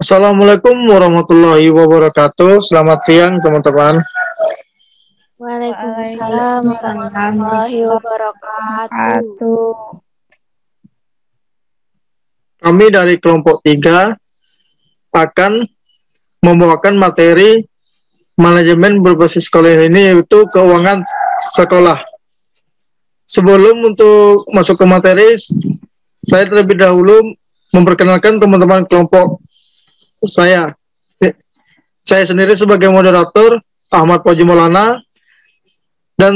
Assalamualaikum warahmatullahi wabarakatuh. Selamat siang teman-teman. Waalaikumsalam Waalaikumsalam warahmatullahi wabarakatuh. wabarakatuh. Kami dari kelompok 3 akan membawakan materi manajemen berbasis sekolah ini, yaitu keuangan sekolah. Sebelum untuk masuk ke materi, saya terlebih dahulu memperkenalkan teman-teman kelompok saya. Saya sendiri sebagai moderator Ahmad Fauzi Maulana dan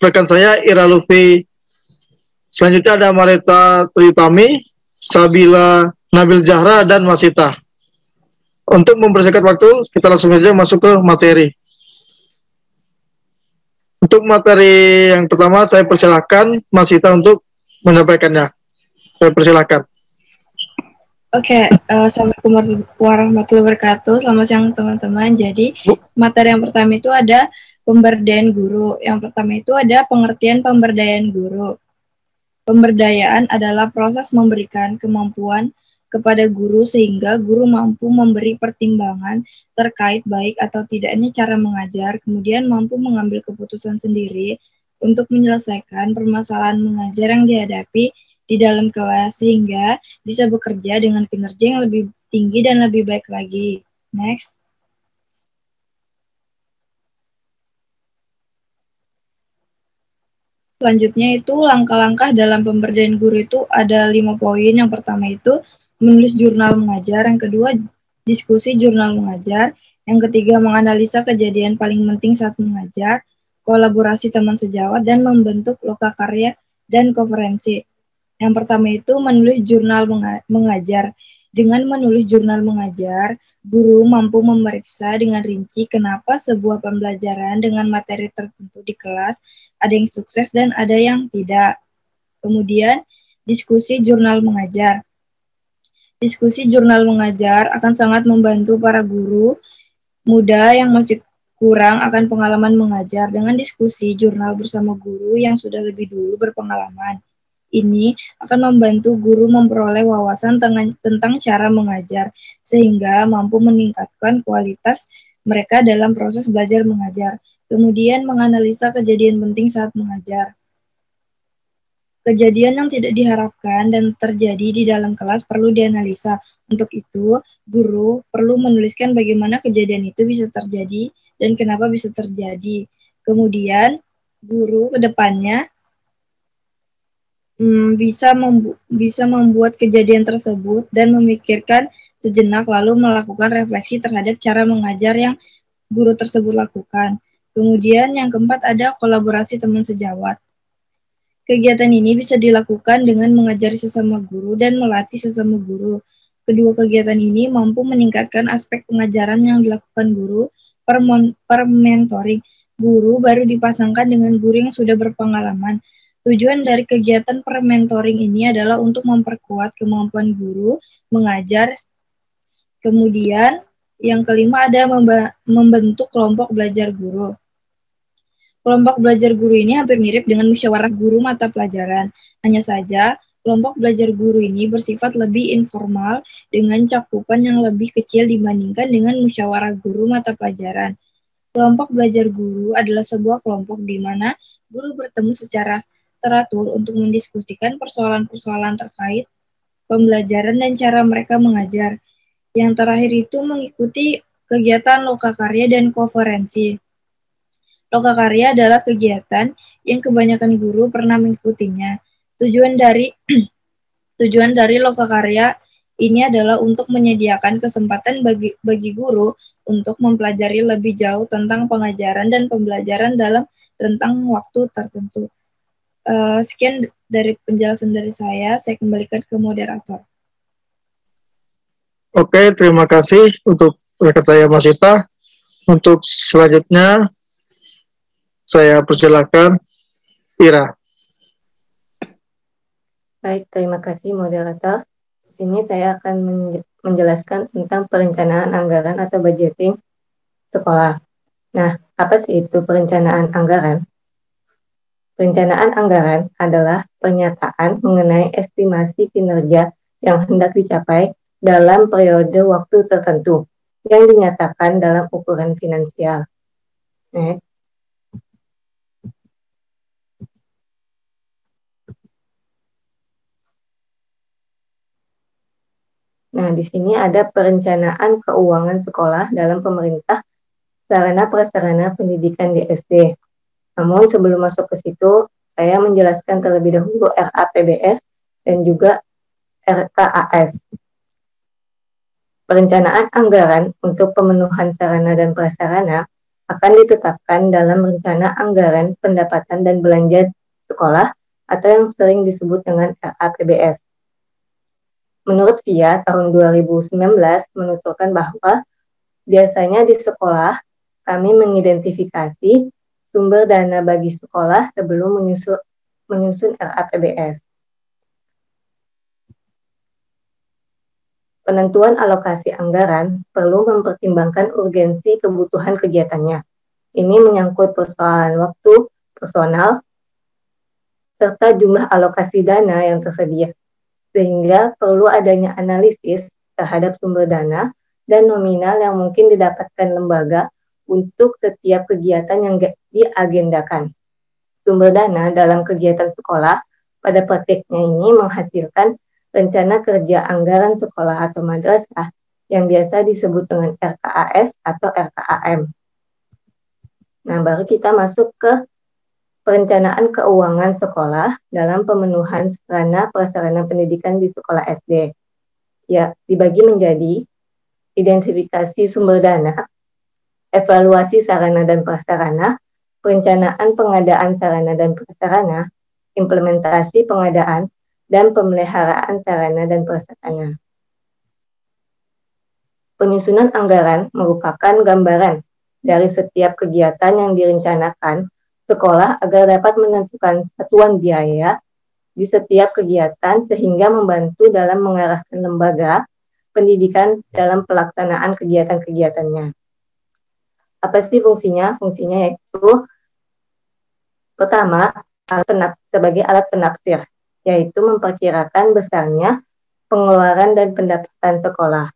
rekan saya Ira Lufi. Selanjutnya ada Marita Triutami, Sabila Nabil Zahra, dan Masita. Untuk mempersingkat waktu, kita langsung saja masuk ke materi. Untuk materi yang pertama, saya persilahkan Masita untuk menyampaikannya. Saya persilahkan. Oke, Assalamualaikum warahmatullahi wabarakatuh. Selamat siang teman-teman. Jadi, materi yang pertama itu ada pemberdayaan guru. Yang pertama itu ada pengertian pemberdayaan guru. Pemberdayaan adalah proses memberikan kemampuan kepada guru sehingga guru mampu memberi pertimbangan terkait baik atau tidaknya cara mengajar, kemudian mampu mengambil keputusan sendiri untuk menyelesaikan permasalahan mengajar yang dihadapi di dalam kelas sehingga bisa bekerja dengan kinerja yang lebih tinggi dan lebih baik lagi. Next. Selanjutnya itu langkah-langkah dalam pemberdayaan guru itu ada 5 poin. Yang pertama itu menulis jurnal mengajar, yang kedua diskusi jurnal mengajar, yang ketiga menganalisa kejadian paling penting saat mengajar, kolaborasi teman sejawat, dan membentuk lokakarya dan konferensi. Yang pertama itu menulis jurnal mengajar. Dengan menulis jurnal mengajar, guru mampu memeriksa dengan rinci kenapa sebuah pembelajaran dengan materi tertentu di kelas ada yang sukses dan ada yang tidak. Kemudian, diskusi jurnal mengajar. Diskusi jurnal mengajar akan sangat membantu para guru muda yang masih kurang akan pengalaman mengajar dengan diskusi jurnal bersama guru yang sudah lebih dulu berpengalaman. Ini akan membantu guru memperoleh wawasan tentang cara mengajar, sehingga mampu meningkatkan kualitas mereka dalam proses belajar mengajar. Kemudian menganalisa kejadian penting saat mengajar. Kejadian yang tidak diharapkan dan terjadi di dalam kelas perlu dianalisa. Untuk itu, guru perlu menuliskan bagaimana kejadian itu bisa terjadi dan kenapa bisa terjadi. Kemudian, guru ke depannya bisa membuat kejadian tersebut dan memikirkan sejenak lalu melakukan refleksi terhadap cara mengajar yang guru tersebut lakukan. Kemudian yang keempat ada kolaborasi teman sejawat. Kegiatan ini bisa dilakukan dengan mengajari sesama guru dan melatih sesama guru. Kedua kegiatan ini mampu meningkatkan aspek pengajaran yang dilakukan guru per mentoring. Guru baru dipasangkan dengan guru yang sudah berpengalaman. Tujuan dari kegiatan per-mentoring ini adalah untuk memperkuat kemampuan guru mengajar. Kemudian, yang kelima ada membentuk kelompok belajar guru. Kelompok belajar guru ini hampir mirip dengan musyawarah guru mata pelajaran. Hanya saja, kelompok belajar guru ini bersifat lebih informal dengan cakupan yang lebih kecil dibandingkan dengan musyawarah guru mata pelajaran. Kelompok belajar guru adalah sebuah kelompok di mana guru bertemu secara teratur untuk mendiskusikan persoalan-persoalan terkait pembelajaran dan cara mereka mengajar. Yang terakhir itu mengikuti kegiatan lokakarya dan konferensi. Lokakarya adalah kegiatan yang kebanyakan guru pernah mengikutinya. Tujuan dari lokakarya ini adalah untuk menyediakan kesempatan bagi guru untuk mempelajari lebih jauh tentang pengajaran dan pembelajaran dalam rentang waktu tertentu. Sekian dari penjelasan dari saya kembalikan ke moderator. Oke, terima kasih untuk rekan saya Masita. Untuk selanjutnya, saya persilakan Ira. Baik, terima kasih moderator. Di sini saya akan menjelaskan tentang perencanaan anggaran atau budgeting sekolah. Nah, apa sih itu perencanaan anggaran? Perencanaan anggaran adalah pernyataan mengenai estimasi kinerja yang hendak dicapai dalam periode waktu tertentu yang dinyatakan dalam ukuran finansial. Next. Nah, di sini ada perencanaan keuangan sekolah dalam pemerintah sarana prasarana pendidikan di SD. Namun sebelum masuk ke situ, saya menjelaskan terlebih dahulu RAPBS dan juga RKAS. Perencanaan anggaran untuk pemenuhan sarana dan prasarana akan ditetapkan dalam rencana anggaran pendapatan dan belanja sekolah atau yang sering disebut dengan RAPBS. Menurut VIA, tahun 2019 menuturkan bahwa biasanya di sekolah kami mengidentifikasi sumber dana bagi sekolah sebelum menyusun RAPBS. Penentuan alokasi anggaran perlu mempertimbangkan urgensi kebutuhan kegiatannya. Ini menyangkut persoalan waktu, personal, serta jumlah alokasi dana yang tersedia. Sehingga perlu adanya analisis terhadap sumber dana dan nominal yang mungkin didapatkan lembaga untuk setiap kegiatan yang diagendakan. Sumber dana dalam kegiatan sekolah pada praktiknya ini menghasilkan rencana kerja anggaran sekolah atau madrasah yang biasa disebut dengan RKAS atau RKAM. Nah, baru kita masuk ke perencanaan keuangan sekolah dalam pemenuhan sarana prasarana pendidikan di sekolah SD. Ya, dibagi menjadi identifikasi sumber dana, evaluasi sarana dan prasarana, perencanaan pengadaan sarana dan prasarana, implementasi pengadaan, dan pemeliharaan sarana dan prasarana. Penyusunan anggaran merupakan gambaran dari setiap kegiatan yang direncanakan sekolah agar dapat menentukan satuan biaya di setiap kegiatan sehingga membantu dalam mengarahkan lembaga pendidikan dalam pelaksanaan kegiatan-kegiatannya. Apa sih fungsinya? Fungsinya yaitu pertama, sebagai alat penafsir, yaitu memperkirakan besarnya pengeluaran dan pendapatan sekolah.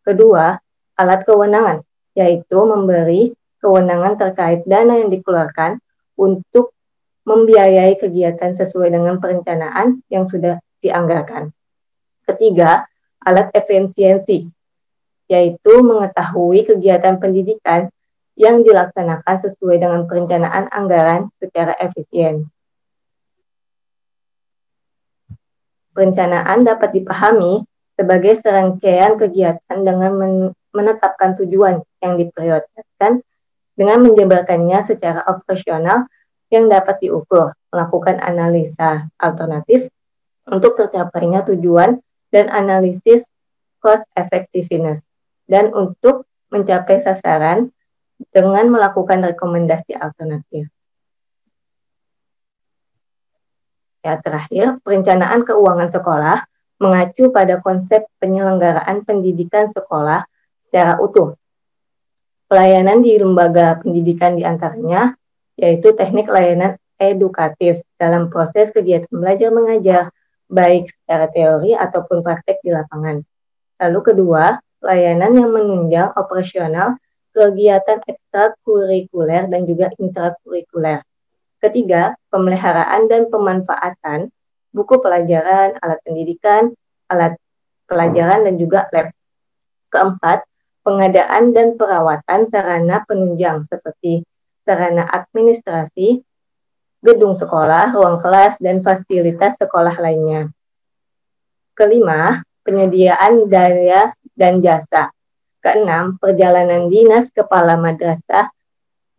Kedua, alat kewenangan, yaitu memberi kewenangan terkait dana yang dikeluarkan untuk membiayai kegiatan sesuai dengan perencanaan yang sudah dianggarkan. Ketiga, alat efisiensi, yaitu mengetahui kegiatan pendidikan yang dilaksanakan sesuai dengan perencanaan anggaran secara efisien. Perencanaan dapat dipahami sebagai serangkaian kegiatan dengan menetapkan tujuan yang diprioritaskan dengan menjabarkannya secara operasional yang dapat diukur, melakukan analisa alternatif untuk tercapainya tujuan dan analisis cost effectiveness, dan untuk mencapai sasaran dengan melakukan rekomendasi alternatif. Ya, terakhir, perencanaan keuangan sekolah mengacu pada konsep penyelenggaraan pendidikan sekolah secara utuh. Pelayanan di lembaga pendidikan diantaranya yaitu teknik layanan edukatif dalam proses kegiatan belajar mengajar, baik secara teori ataupun praktek di lapangan. Lalu kedua, layanan yang menunjang operasional kegiatan ekstrakurikuler dan juga intrakurikuler. Ketiga, pemeliharaan dan pemanfaatan buku pelajaran, alat pendidikan, alat pelajaran, dan juga lab. Keempat, pengadaan dan perawatan sarana penunjang seperti sarana administrasi, gedung sekolah, ruang kelas, dan fasilitas sekolah lainnya. Kelima, penyediaan daya dan jasa. Keenam, perjalanan dinas kepala madrasah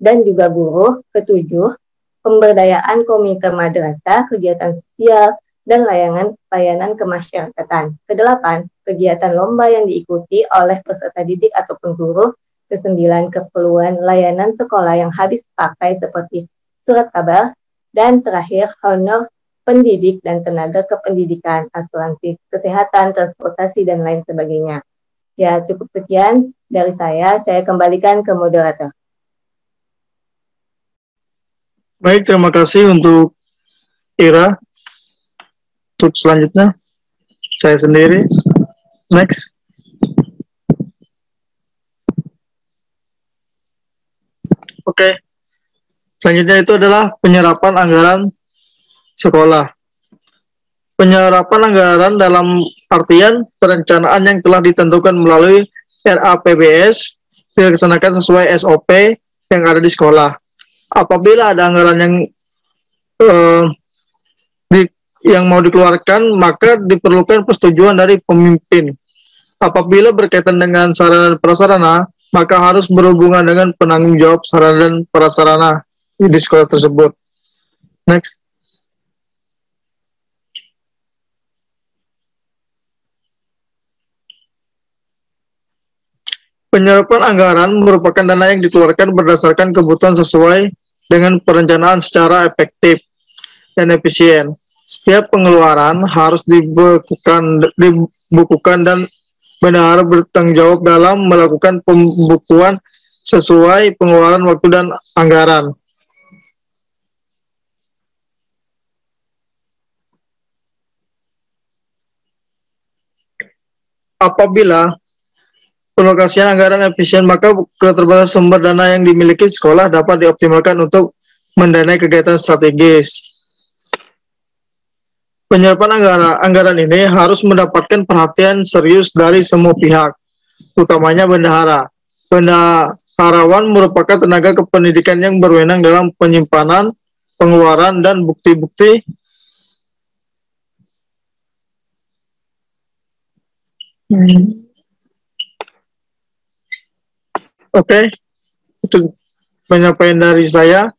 dan juga guru. Ketujuh, pemberdayaan komite madrasah, kegiatan sosial, dan layanan kemasyarakatan. Kedelapan, kegiatan lomba yang diikuti oleh peserta didik ataupun guru. Kesembilan, keperluan layanan sekolah yang habis pakai seperti surat kabar. Dan terakhir, honor pendidik dan tenaga kependidikan, asuransi kesehatan, transportasi, dan lain sebagainya. Ya, cukup sekian dari saya kembalikan ke moderator. Baik, terima kasih untuk Ira. Untuk selanjutnya, saya sendiri. Next. Oke. Selanjutnya itu adalah penyerapan anggaran sekolah. Penyerapan anggaran dalam artian perencanaan yang telah ditentukan melalui RAPBS dilaksanakan sesuai SOP yang ada di sekolah. Apabila ada anggaran eh, yang mau dikeluarkan, maka diperlukan persetujuan dari pemimpin. Apabila berkaitan dengan sarana dan prasarana, maka harus berhubungan dengan penanggung jawab sarana dan prasarana di sekolah tersebut. Next. Penyerapan anggaran merupakan dana yang dikeluarkan berdasarkan kebutuhan sesuai dengan perencanaan secara efektif dan efisien. Setiap pengeluaran harus dibukukan dan bendahara bertanggung jawab dalam melakukan pembukuan sesuai pengeluaran waktu dan anggaran. Apabila penalokasian anggaran efisien, maka keterbatasan sumber dana yang dimiliki sekolah dapat dioptimalkan untuk mendanai kegiatan strategis. Penyerapan anggaran ini harus mendapatkan perhatian serius dari semua pihak, utamanya bendahara. Bendaharawan merupakan tenaga kependidikan yang berwenang dalam penyimpanan, pengeluaran, dan bukti-bukti Oke, itu penyampaian dari saya.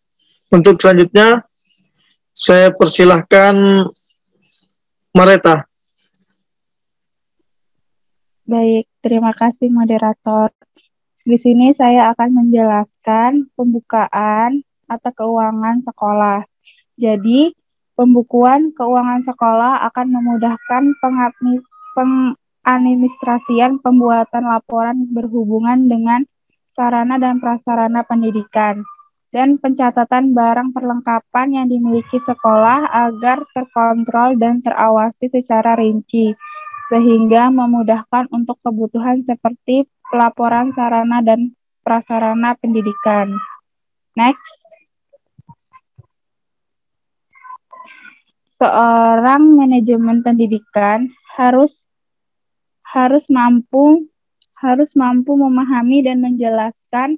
Untuk selanjutnya, saya persilahkan Mareta. Baik, terima kasih moderator. Di sini saya akan menjelaskan pembukaan atau keuangan sekolah. Jadi, pembukuan keuangan sekolah akan memudahkan pengadministrasian pembuatan laporan berhubungan dengan sarana dan prasarana pendidikan dan pencatatan barang perlengkapan yang dimiliki sekolah agar terkontrol dan terawasi secara rinci, sehingga memudahkan untuk kebutuhan seperti pelaporan sarana dan prasarana pendidikan. Next. Seorang manajemen pendidikan harus mampu memahami dan menjelaskan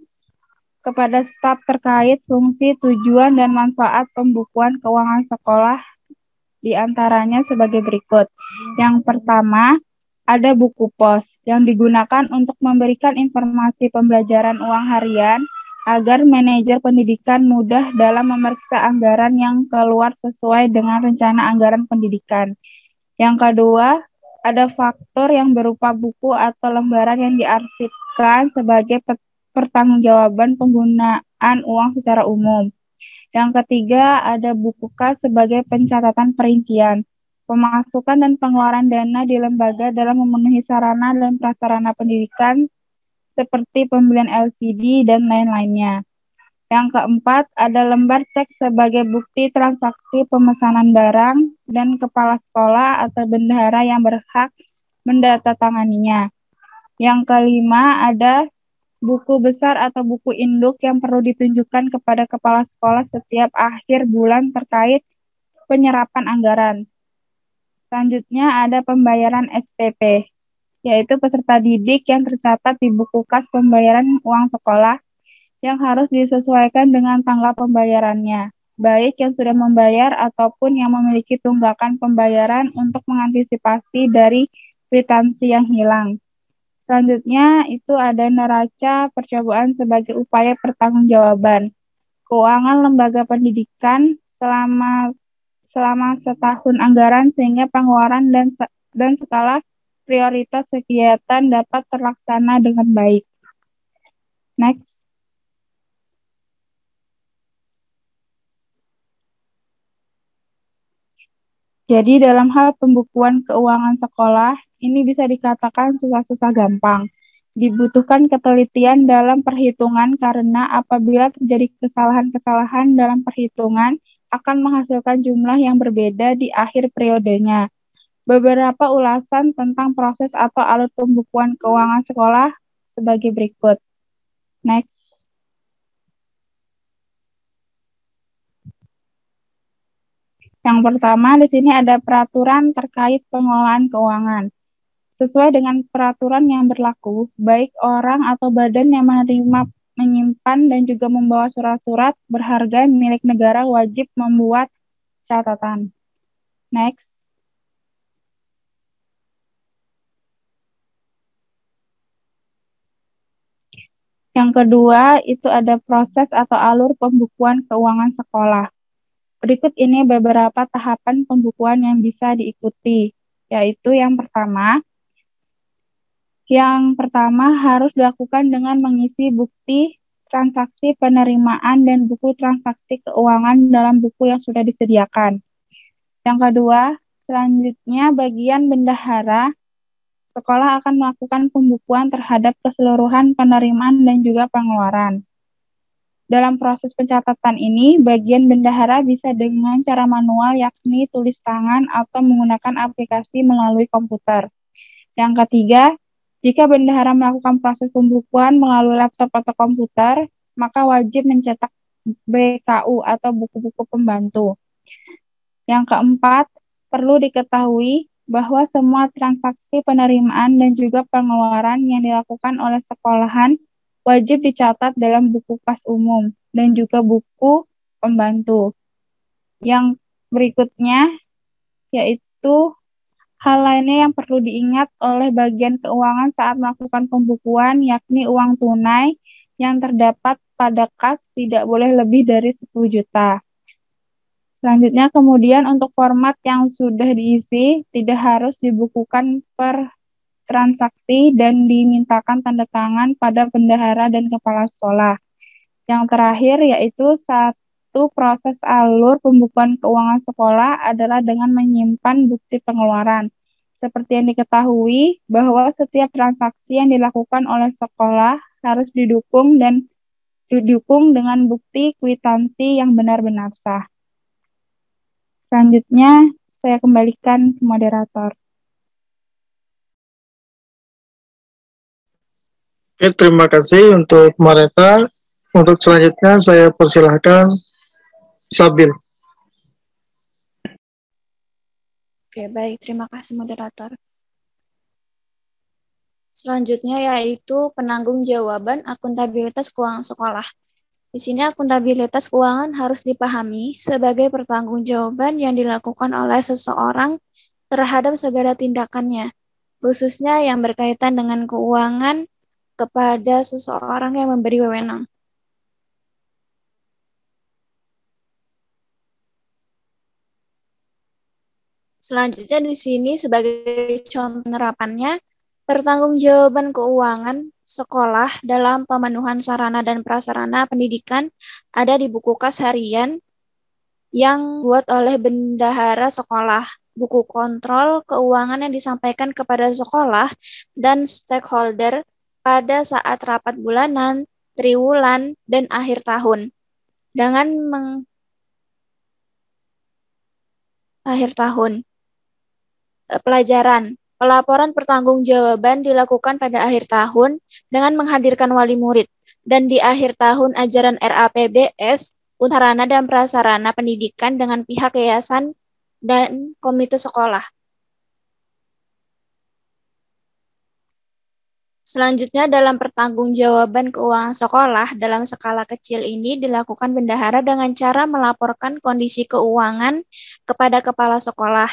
kepada staf terkait fungsi, tujuan, dan manfaat pembukuan keuangan sekolah, di antaranya sebagai berikut. Yang pertama, ada buku pos yang digunakan untuk memberikan informasi pembelajaran uang harian agar manajer pendidikan mudah dalam memeriksa anggaran yang keluar sesuai dengan rencana anggaran pendidikan. Yang kedua, ada faktur yang berupa buku atau lembaran yang diarsipkan sebagai pertanggungjawaban penggunaan uang secara umum. Yang ketiga, ada buku kas sebagai pencatatan perincian, pemasukan dan pengeluaran dana di lembaga dalam memenuhi sarana dan prasarana pendidikan seperti pembelian LCD dan lain-lainnya. Yang keempat, ada lembar cek sebagai bukti transaksi pemesanan barang dan kepala sekolah atau bendahara yang berhak mendatanganinya. Yang kelima, ada buku besar atau buku induk yang perlu ditunjukkan kepada kepala sekolah setiap akhir bulan terkait penyerapan anggaran. Selanjutnya ada pembayaran SPP, yaitu peserta didik yang tercatat di buku kas pembayaran uang sekolah yang harus disesuaikan dengan tanggal pembayarannya, baik yang sudah membayar ataupun yang memiliki tunggakan pembayaran untuk mengantisipasi dari kwitansi yang hilang. Selanjutnya itu ada neraca percobaan sebagai upaya pertanggungjawaban keuangan lembaga pendidikan selama setahun anggaran sehingga pengeluaran dan skala prioritas kegiatan dapat terlaksana dengan baik. Next. Jadi dalam hal pembukuan keuangan sekolah, ini bisa dikatakan susah-susah gampang. Dibutuhkan ketelitian dalam perhitungan karena apabila terjadi kesalahan-kesalahan dalam perhitungan akan menghasilkan jumlah yang berbeda di akhir periodenya. Beberapa ulasan tentang proses atau alur pembukuan keuangan sekolah sebagai berikut. Next. Yang pertama, di sini ada peraturan terkait pengelolaan keuangan. Sesuai dengan peraturan yang berlaku, baik orang atau badan yang menerima, menyimpan, dan juga membawa surat-surat berharga milik negara wajib membuat catatan. Next. Yang kedua, itu ada proses atau alur pembukuan keuangan sekolah. Berikut ini beberapa tahapan pembukuan yang bisa diikuti, yaitu yang pertama harus dilakukan dengan mengisi bukti transaksi penerimaan dan buku transaksi keuangan dalam buku yang sudah disediakan. Yang kedua, selanjutnya bagian bendahara sekolah akan melakukan pembukuan terhadap keseluruhan penerimaan dan juga pengeluaran. Dalam proses pencatatan ini, bagian bendahara bisa dengan cara manual, yakni tulis tangan atau menggunakan aplikasi melalui komputer. Yang ketiga, jika bendahara melakukan proses pembukuan melalui laptop atau komputer, maka wajib mencetak BKU atau buku-buku pembantu. Yang keempat, perlu diketahui bahwa semua transaksi penerimaan dan juga pengeluaran yang dilakukan oleh sekolahan wajib dicatat dalam buku kas umum dan juga buku pembantu. Yang berikutnya yaitu hal lainnya yang perlu diingat oleh bagian keuangan saat melakukan pembukuan, yakni uang tunai yang terdapat pada kas tidak boleh lebih dari 10 juta. Selanjutnya kemudian untuk format yang sudah diisi tidak harus dibukukan per transaksi dan dimintakan tanda tangan pada bendahara dan kepala sekolah. Yang terakhir yaitu satu proses alur pembukuan keuangan sekolah adalah dengan menyimpan bukti pengeluaran. Seperti yang diketahui bahwa setiap transaksi yang dilakukan oleh sekolah harus didukung dengan bukti kwitansi yang benar-benar sah. Selanjutnya saya kembalikan ke moderator. Oke, terima kasih untuk Mareta. Untuk selanjutnya saya persilahkan Sabil. Oke, baik. Terima kasih, moderator. Selanjutnya yaitu penanggung-jawaban akuntabilitas keuangan sekolah. Di sini akuntabilitas keuangan harus dipahami sebagai pertanggungjawaban yang dilakukan oleh seseorang terhadap segala tindakannya, khususnya yang berkaitan dengan keuangan kepada seseorang yang memberi wewenang. Selanjutnya di sini sebagai contoh penerapannya, pertanggungjawaban keuangan sekolah dalam pemenuhan sarana dan prasarana pendidikan ada di buku kas harian yang dibuat oleh bendahara sekolah, buku kontrol keuangan yang disampaikan kepada sekolah dan stakeholder pada saat rapat bulanan, triwulan, dan akhir tahun. Pelajaran. Pelaporan pertanggungjawaban dilakukan pada akhir tahun dengan menghadirkan wali murid. Dan di akhir tahun ajaran RAPBS, sarana dan prasarana pendidikan dengan pihak yayasan dan komite sekolah. Selanjutnya dalam pertanggungjawaban keuangan sekolah dalam skala kecil ini dilakukan bendahara dengan cara melaporkan kondisi keuangan kepada kepala sekolah.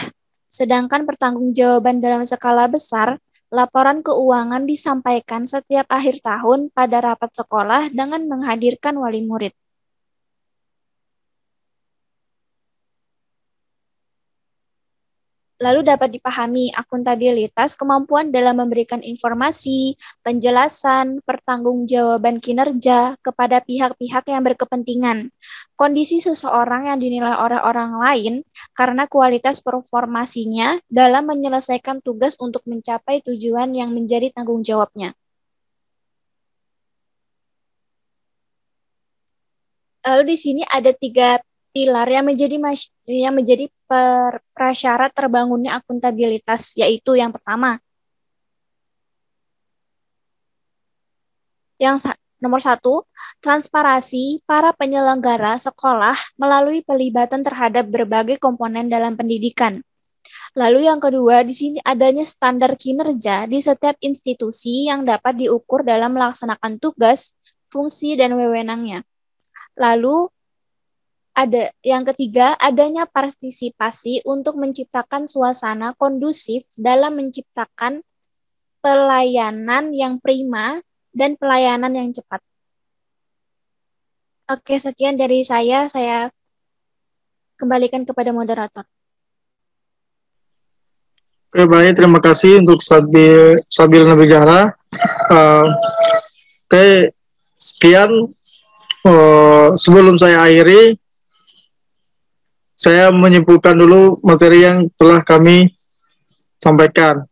Sedangkan pertanggungjawaban dalam skala besar, laporan keuangan disampaikan setiap akhir tahun pada rapat sekolah dengan menghadirkan wali murid. Lalu dapat dipahami akuntabilitas kemampuan dalam memberikan informasi, penjelasan, pertanggungjawaban kinerja kepada pihak-pihak yang berkepentingan. Kondisi seseorang yang dinilai oleh orang lain karena kualitas performasinya dalam menyelesaikan tugas untuk mencapai tujuan yang menjadi tanggung jawabnya. Lalu di sini ada 3 pilar yang menjadi prasyarat terbangunnya akuntabilitas, yaitu yang pertama, Nomor 1, transparansi para penyelenggara sekolah melalui pelibatan terhadap berbagai komponen dalam pendidikan. Lalu yang kedua, di sini adanya standar kinerja di setiap institusi yang dapat diukur dalam melaksanakan tugas, fungsi, dan wewenangnya. Lalu ada yang ketiga, adanya partisipasi untuk menciptakan suasana kondusif dalam menciptakan pelayanan yang prima dan pelayanan yang cepat. Oke, sekian dari saya kembalikan kepada moderator. Oke, baik, terima kasih untuk Sabila Nabigara. Oke, sekian. Sebelum saya akhiri, saya menyimpulkan dulu materi yang telah kami sampaikan.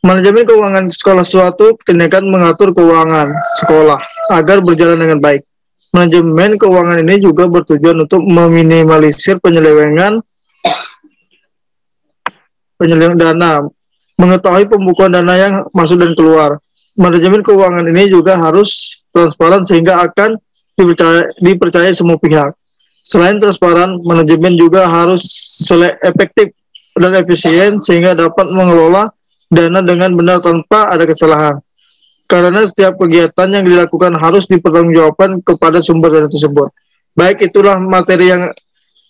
Manajemen keuangan sekolah suatu tindakan mengatur keuangan sekolah agar berjalan dengan baik. Manajemen keuangan ini juga bertujuan untuk meminimalisir penyelewengan dana, mengetahui pembukuan dana yang masuk dan keluar. Manajemen keuangan ini juga harus transparan sehingga akan dipercaya semua pihak. Selain transparan, manajemen juga harus efektif dan efisien sehingga dapat mengelola dana dengan benar tanpa ada kesalahan. Karena setiap kegiatan yang dilakukan harus dipertanggungjawabkan kepada sumber dana tersebut. Baik, itulah materi yang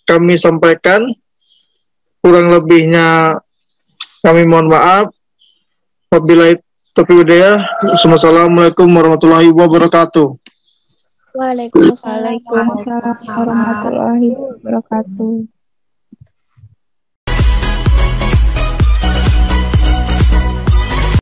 kami sampaikan. Kurang lebihnya kami mohon maaf. Wabillahi taufiq wal hidayah. Wassalamualaikum warahmatullahi wabarakatuh. Waalaikumsalam Waalaikumsalam warahmatullahi wabarakatuh.